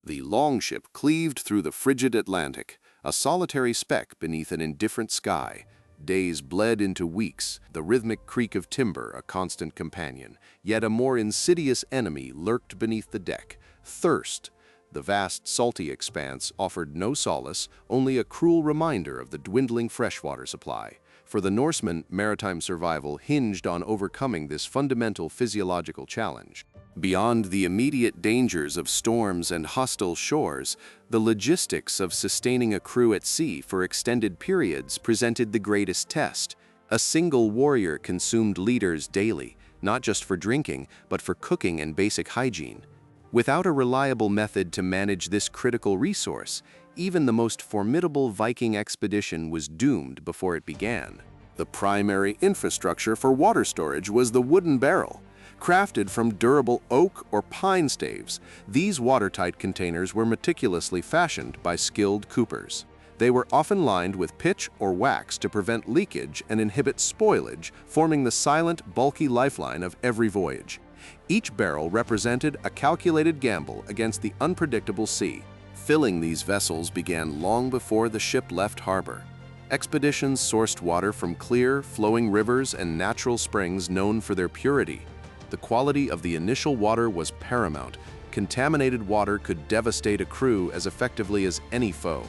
The longship cleaved through the frigid Atlantic, a solitary speck beneath an indifferent sky. Days bled into weeks, the rhythmic creak of timber a constant companion, yet a more insidious enemy lurked beneath the deck: thirst. The vast, salty expanse offered no solace, only a cruel reminder of the dwindling freshwater supply. For the Norsemen, maritime survival hinged on overcoming this fundamental physiological challenge. Beyond the immediate dangers of storms and hostile shores, the logistics of sustaining a crew at sea for extended periods presented the greatest test. A single warrior consumed liters daily, not just for drinking, but for cooking and basic hygiene. Without a reliable method to manage this critical resource, even the most formidable Viking expedition was doomed before it began. The primary infrastructure for water storage was the wooden barrel. Crafted from durable oak or pine staves, these watertight containers were meticulously fashioned by skilled coopers. They were often lined with pitch or wax to prevent leakage and inhibit spoilage, forming the silent, bulky lifeline of every voyage. Each barrel represented a calculated gamble against the unpredictable sea. Filling these vessels began long before the ship left harbor. Expeditions sourced water from clear, flowing rivers and natural springs known for their purity. The quality of the initial water was paramount. Contaminated water could devastate a crew as effectively as any foe.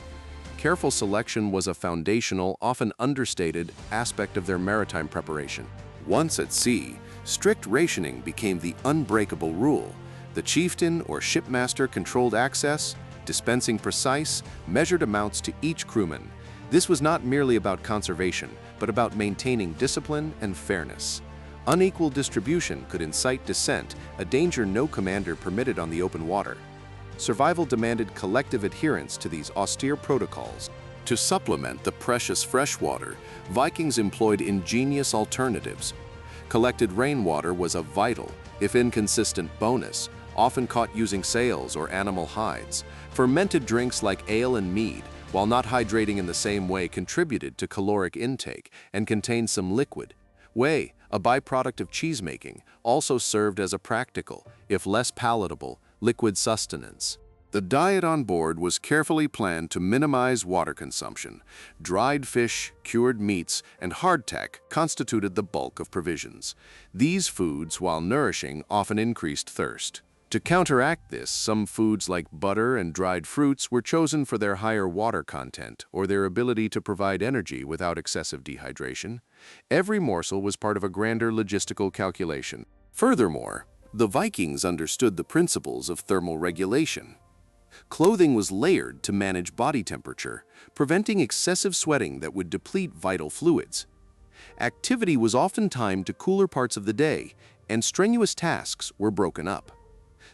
Careful selection was a foundational, often understated, aspect of their maritime preparation. Once at sea, strict rationing became the unbreakable rule. The chieftain or shipmaster controlled access, dispensing precise, measured amounts to each crewman. This was not merely about conservation, but about maintaining discipline and fairness. Unequal distribution could incite dissent, a danger no commander permitted on the open water. Survival demanded collective adherence to these austere protocols. To supplement the precious freshwater, Vikings employed ingenious alternatives. Collected rainwater was a vital, if inconsistent, bonus, often caught using sails or animal hides. Fermented drinks like ale and mead, while not hydrating in the same way, contributed to caloric intake and contained some liquid. Whey, a byproduct of cheesemaking, also served as a practical, if less palatable, liquid sustenance. The diet on board was carefully planned to minimize water consumption. Dried fish, cured meats, and hardtack constituted the bulk of provisions. These foods, while nourishing, often increased thirst. To counteract this, some foods like butter and dried fruits were chosen for their higher water content or their ability to provide energy without excessive dehydration. Every morsel was part of a grander logistical calculation. Furthermore, the Vikings understood the principles of thermal regulation. Clothing was layered to manage body temperature, preventing excessive sweating that would deplete vital fluids. Activity was often timed to cooler parts of the day, and strenuous tasks were broken up.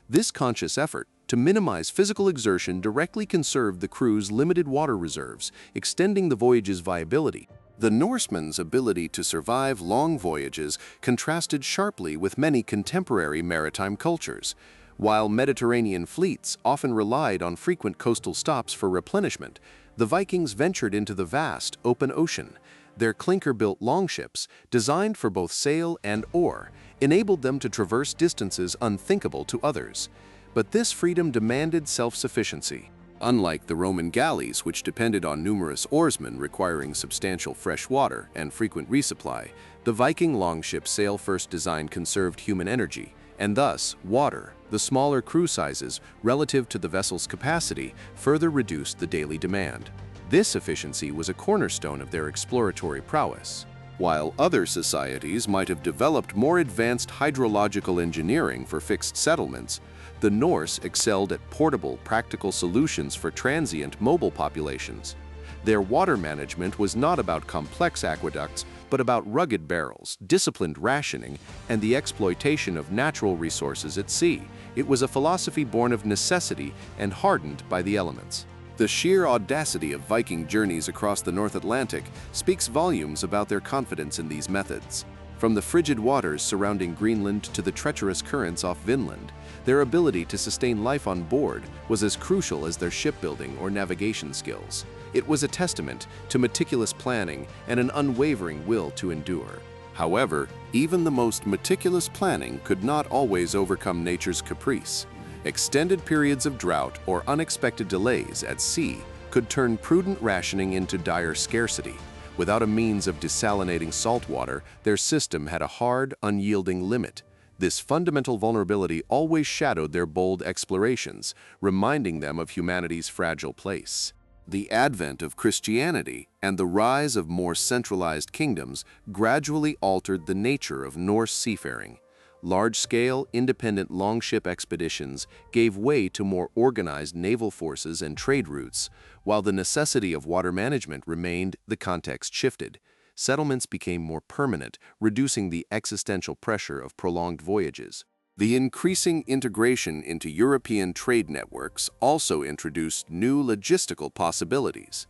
This conscious effort to minimize physical exertion directly conserved the crew's limited water reserves, extending the voyage's viability. The Norsemen's ability to survive long voyages contrasted sharply with many contemporary maritime cultures. While Mediterranean fleets often relied on frequent coastal stops for replenishment, the Vikings ventured into the vast, open ocean. Their clinker-built longships, designed for both sail and oar, enabled them to traverse distances unthinkable to others. But this freedom demanded self-sufficiency. Unlike the Roman galleys, which depended on numerous oarsmen requiring substantial fresh water and frequent resupply, the Viking longship sail-first design conserved human energy, and thus water. The smaller crew sizes, relative to the vessel's capacity, further reduced the daily demand. This efficiency was a cornerstone of their exploratory prowess. While other societies might have developed more advanced hydrological engineering for fixed settlements, the Norse excelled at portable, practical solutions for transient, mobile populations. Their water management was not about complex aqueducts, but about rugged barrels, disciplined rationing, and the exploitation of natural resources at sea. It was a philosophy born of necessity and hardened by the elements. The sheer audacity of Viking journeys across the North Atlantic speaks volumes about their confidence in these methods. From the frigid waters surrounding Greenland to the treacherous currents off Vinland, their ability to sustain life on board was as crucial as their shipbuilding or navigation skills. It was a testament to meticulous planning and an unwavering will to endure. However, even the most meticulous planning could not always overcome nature's caprice. Extended periods of drought or unexpected delays at sea could turn prudent rationing into dire scarcity. Without a means of desalinating salt water, their system had a hard, unyielding limit. This fundamental vulnerability always shadowed their bold explorations, reminding them of humanity's fragile place. The advent of Christianity and the rise of more centralized kingdoms gradually altered the nature of Norse seafaring. Large-scale, independent longship expeditions gave way to more organized naval forces and trade routes. While the necessity of water management remained, the context shifted. Settlements became more permanent, reducing the existential pressure of prolonged voyages. The increasing integration into European trade networks also introduced new logistical possibilities.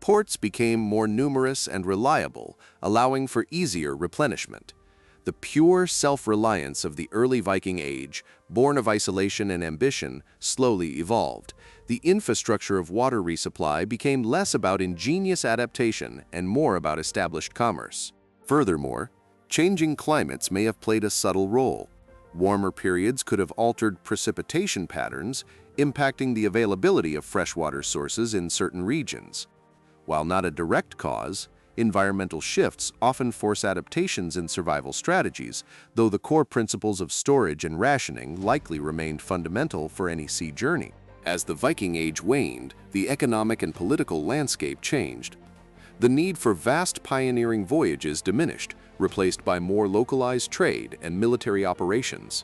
Ports became more numerous and reliable, allowing for easier replenishment. The pure self-reliance of the early Viking age, born of isolation and ambition, slowly evolved. The infrastructure of water resupply became less about ingenious adaptation and more about established commerce. Furthermore, changing climates may have played a subtle role. Warmer periods could have altered precipitation patterns, impacting the availability of freshwater sources in certain regions. While not a direct cause, environmental shifts often force adaptations in survival strategies, though the core principles of storage and rationing likely remained fundamental for any sea journey. As the Viking Age waned, the economic and political landscape changed. The need for vast pioneering voyages diminished, replaced by more localized trade and military operations.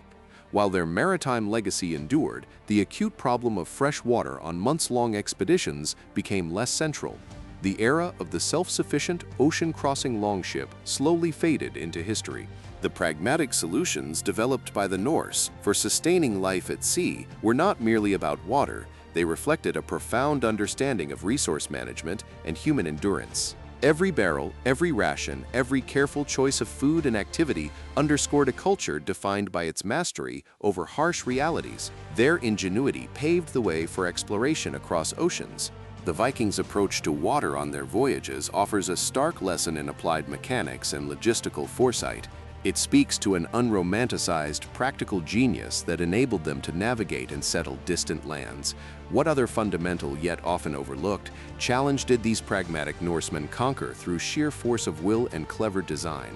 While their maritime legacy endured, the acute problem of fresh water on months-long expeditions became less central. The era of the self-sufficient ocean-crossing longship slowly faded into history. The pragmatic solutions developed by the Norse for sustaining life at sea were not merely about water, they reflected a profound understanding of resource management and human endurance. Every barrel, every ration, every careful choice of food and activity underscored a culture defined by its mastery over harsh realities. Their ingenuity paved the way for exploration across oceans. The Vikings' approach to water on their voyages offers a stark lesson in applied mechanics and logistical foresight. It speaks to an unromanticized, practical genius that enabled them to navigate and settle distant lands. What other fundamental, yet often overlooked, challenge did these pragmatic Norsemen conquer through sheer force of will and clever design?